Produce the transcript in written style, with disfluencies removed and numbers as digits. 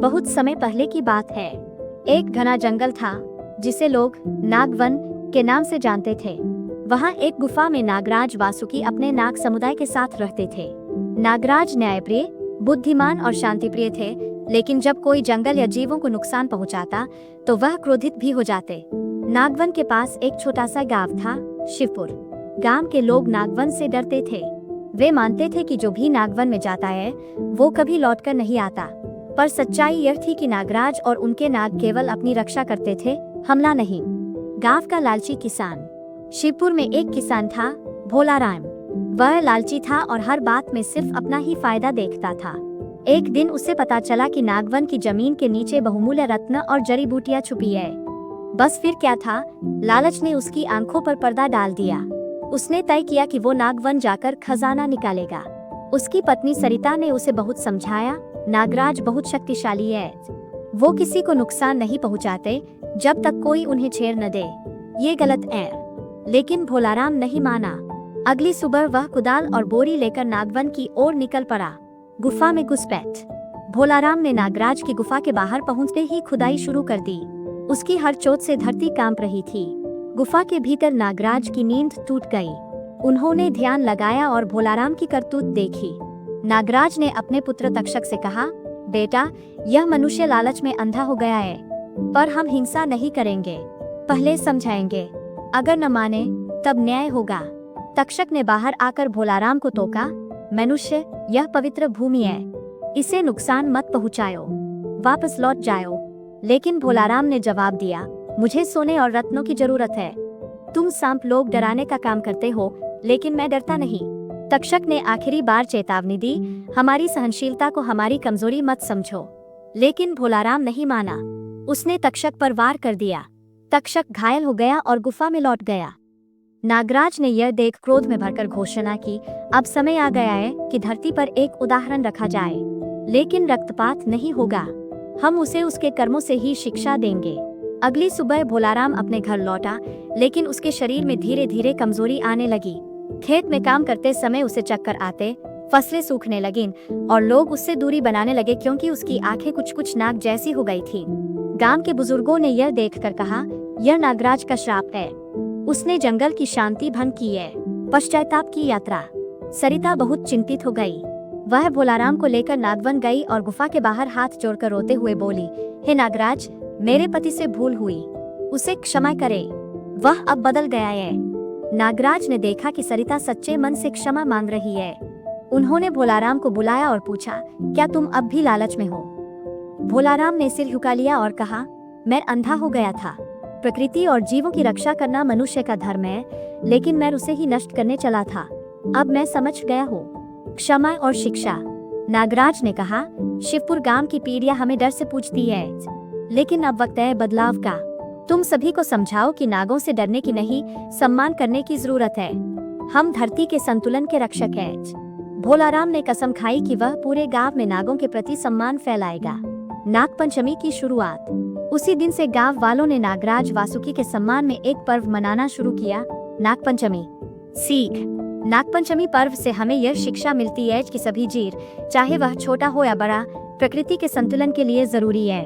बहुत समय पहले की बात है। एक घना जंगल था जिसे लोग नागवन के नाम से जानते थे। वहाँ एक गुफा में नागराज वासुकी अपने नाग समुदाय के साथ रहते थे। नागराज न्यायप्रिय, बुद्धिमान और शांतिप्रिय थे, लेकिन जब कोई जंगल या जीवों को नुकसान पहुंचाता तो वह क्रोधित भी हो जाते। नागवन के पास एक छोटा सा गांव था, शिवपुर। गांव के लोग नागवन से डरते थे। वे मानते थे कि जो भी नागवन में जाता है वो कभी लौटकर नहीं आता। पर सच्चाई यह थी कि नागराज और उनके नाग केवल अपनी रक्षा करते थे, हमला नहीं। गांव का लालची किसान। शिवपुर में एक किसान था, भोलाराम। वह लालची था और हर बात में सिर्फ अपना ही फायदा देखता था। एक दिन उसे पता चला कि नागवन की जमीन के नीचे बहुमूल्य रत्न और जड़ी बूटियां छुपी है। बस फिर क्या था, लालच ने उसकी आंखों पर पर्दा डाल दिया। उसने तय किया कि वो नागवन जाकर खजाना निकालेगा। उसकी पत्नी सरिता ने उसे बहुत समझाया, नागराज बहुत शक्तिशाली है, वो किसी को नुकसान नहीं पहुंचाते जब तक कोई उन्हें छेड़ न दे। ये गलत है। लेकिन भोलाराम नहीं माना। अगली सुबह वह कुदाल और बोरी लेकर नागवन की ओर निकल पड़ा। गुफा में घुसपैठ। भोलाराम ने नागराज की गुफा के बाहर पहुंचते ही खुदाई शुरू कर दी। उसकी हर चोट से धरती कांप रही थी। गुफा के भीतर नागराज की नींद टूट गई। उन्होंने ध्यान लगाया और भोलाराम की करतूत देखी। नागराज ने अपने पुत्र तक्षक से कहा, बेटा, यह मनुष्य लालच में अंधा हो गया है, पर हम हिंसा नहीं करेंगे, पहले समझाएंगे। अगर न माने तब न्याय होगा। तक्षक ने बाहर आकर भोलाराम को टोका, मनुष्य, यह पवित्र भूमि है, इसे नुकसान मत पहुंचाओ, वापस लौट जाओ। लेकिन भोलाराम ने जवाब दिया, मुझे सोने और रत्नों की जरूरत है। तुम सांप लोग डराने का काम करते हो, लेकिन मैं डरता नहीं। तक्षक ने आखिरी बार चेतावनी दी, हमारी सहनशीलता को हमारी कमजोरी मत समझो। लेकिन भोलाराम नहीं माना। उसने तक्षक पर वार कर दिया। तक्षक घायल हो गया और गुफा में लौट गया। नागराज ने यह देख क्रोध में भरकर घोषणा की, अब समय आ गया है कि धरती पर एक उदाहरण रखा जाए, लेकिन रक्तपात नहीं होगा। हम उसे उसके कर्मों से ही शिक्षा देंगे। अगली सुबह भोलाराम अपने घर लौटा, लेकिन उसके शरीर में धीरे धीरे कमजोरी आने लगी। खेत में काम करते समय उसे चक्कर आते, फसलें सूखने लगीं और लोग उससे दूरी बनाने लगे क्योंकि उसकी आंखें कुछ कुछ नाग जैसी हो गई थी। गांव के बुजुर्गों ने यह देखकर कहा, यह नागराज का श्राप है, उसने जंगल की शांति भंग की है। पश्चाताप की यात्रा। सरिता बहुत चिंतित हो गई। वह भोलाराम को लेकर नागवन गई और गुफा के बाहर हाथ जोड़कर रोते हुए बोली, हे नागराज, मेरे पति से भूल हुई, उसे क्षमा करे, वह अब बदल गया है। नागराज ने देखा कि सरिता सच्चे मन से क्षमा मांग रही है। उन्होंने भोलाराम को बुलाया और पूछा, क्या तुम अब भी लालच में हो? भोलाराम ने सिर झुका लिया और कहा, मैं अंधा हो गया था। प्रकृति और जीवों की रक्षा करना मनुष्य का धर्म है, लेकिन मैं उसे ही नष्ट करने चला था। अब मैं समझ गया हूँ। क्षमा और शिक्षा। नागराज ने कहा, शिवपुर गांव की पीढ़ियां हमें डर से पूछती है, लेकिन अब वक्त है बदलाव का। तुम सभी को समझाओ कि नागों से डरने की नहीं, सम्मान करने की जरूरत है। हम धरती के संतुलन के रक्षक हैं। भोलाराम ने कसम खाई कि वह पूरे गांव में नागों के प्रति सम्मान फैलाएगा। नागपंचमी की शुरुआत। उसी दिन से गांव वालों ने नागराज वासुकी के सम्मान में एक पर्व मनाना शुरू किया, नागपंचमी। सीख। नागपंचमी पर्व से हमें यह शिक्षा मिलती है कि सभी जीव, चाहे वह छोटा हो या बड़ा, प्रकृति के संतुलन के लिए जरूरी है।